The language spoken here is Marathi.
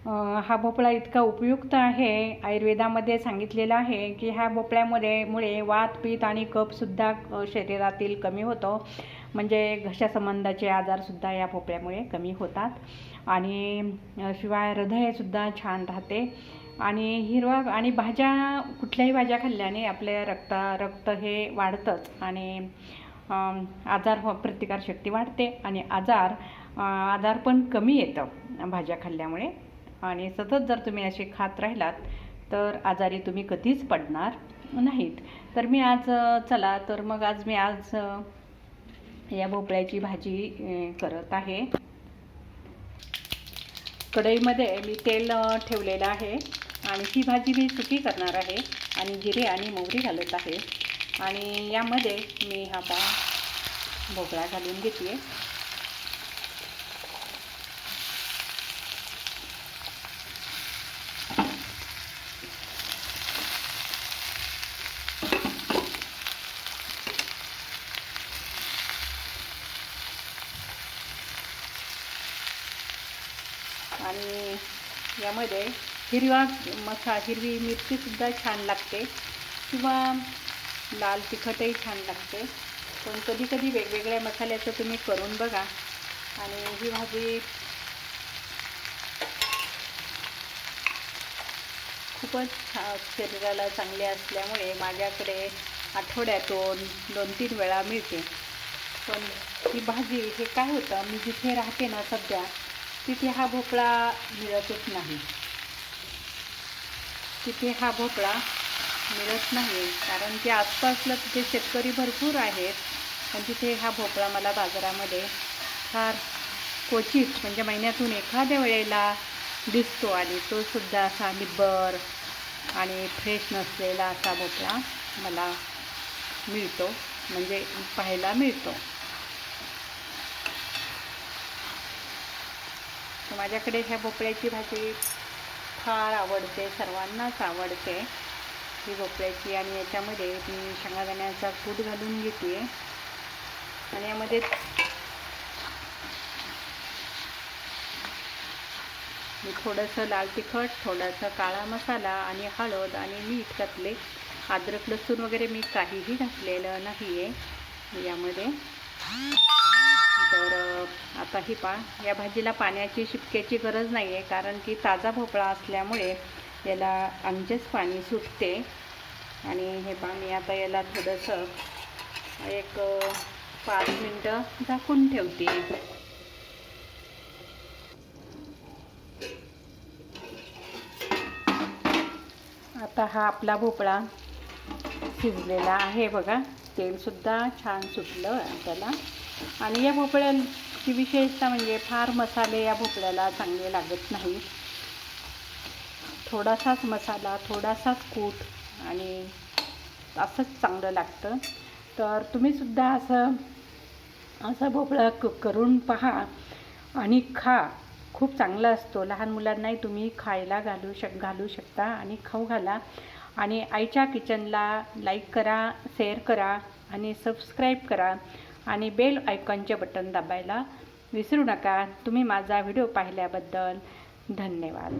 हा भोपळा इतका उपयुक्त आहे. आयुर्वेदामध्ये सांगितलेलं आहे की ह्या भोपळ्यामुळे वात, पित्त आणि कफसुद्धा शरीरातील कमी होतो. म्हणजे घशासंबंधाचे आजारसुद्धा या भोपळ्यामुळे कमी होतात. आणि शिवाय हृदयसुद्धा छान राहते. आणि हिरवा आणि भाज्या, कुठल्याही भाज्या खाल्ल्याने आपल्या रक्त हे वाढतंच. आणि प्रतिकारशक्ती वाढते आणि आजार पण कमी येतं भाज्या खाल्ल्यामुळे. आणि सतत जर तुम्ही असे खात राहिलात तर आजारी तुम्ही कधीच पडणार नाहीत. तर मी आज या भोपळ्याची भाजी करत आहे. कढईमध्ये मी तेल ठेवलेलं आहे आणि ही भाजी मी सुकी करणार आहे. आणि जिरे आणि मोहरी घालत आहे. आणि यामध्ये मी हा भोपळा घालून घेते. आणि यामध्ये हिरवी मिरचीसुद्धा छान लागते किंवा लाल तिखटही छान लागते. पण कधीकधी वेगवेगळ्या मसाल्याचं तुम्ही करून बघा. आणि ही भाजी खूपच शरीराला चांगली असल्यामुळे माझ्याकडे आठवड्यातून 2-3 वेळा मिळते. पण ही भाजी हे काय होतं, मी जिथे राहते ना सध्या, तिथे हा भोपळा मिळतच नाही. कारण की आसपासला तिथे शेतकरी भरपूर आहेत. पण तिथे हा भोपळा मला बाजारामध्ये फार क्वचित, म्हणजे महिन्यातून एखाद्या वेळेला दिसतो. आणि तो सुद्धा असा निब्बर आणि फ्रेश नसलेला असा भोपळा मला मिळतो, म्हणजे पाहायला मिळतो. तर माझ्याकडे ह्या भोपळ्याची भाजी फार आवडते, सर्वांनाच आवडते ही भोपळ्याची. आणि याच्यामध्ये मी शेंगादाण्याचा कूट घालून घेते. आणि यामध्ये मी थोडंसं लाल तिखट, थोडासा काळा मसाला आणि हळद आणि मीठ घातले. अद्रक लसूण वगैरे मी काहीही घातलेलं नाही आहे यामध्ये. तर आता या भाजीला पाण्याची शिपक्याची गरज नाही आहे, कारण की ताजा भोपळा असल्यामुळे याला अंगेच पाणी सुटते. आणि मी आता याला थोडंसं 5 मिनटं झाकून ठेवते. आता हा आपला भोपळा शिजलेला आहे बघा. तेलसुद्धा छान सुटलं त्याला. आणि या भोपळ्याची विशेषता म्हणजे फार मसाले या भोपळ्याला चांगले लागत नाही. थोडासाच मसाला, थोडासाच कूट आणि असंच चांगलं लागतं. तर तुम्हीसुद्धा असं भोपळा करून पहा आणि खा. खूप चांगला असतो. लहान मुलांनाही तुम्ही खायला घालू शकता आणि खाऊ घाला. आणि आईच्या किचनला लाईक करा, शेअर करा आणि सबस्क्राईब करा. आणि बेल आयकॉनचे बटन दाबायला विसरू नका. तुम्ही माझा व्हिडिओ पाहिल्याबद्दल धन्यवाद.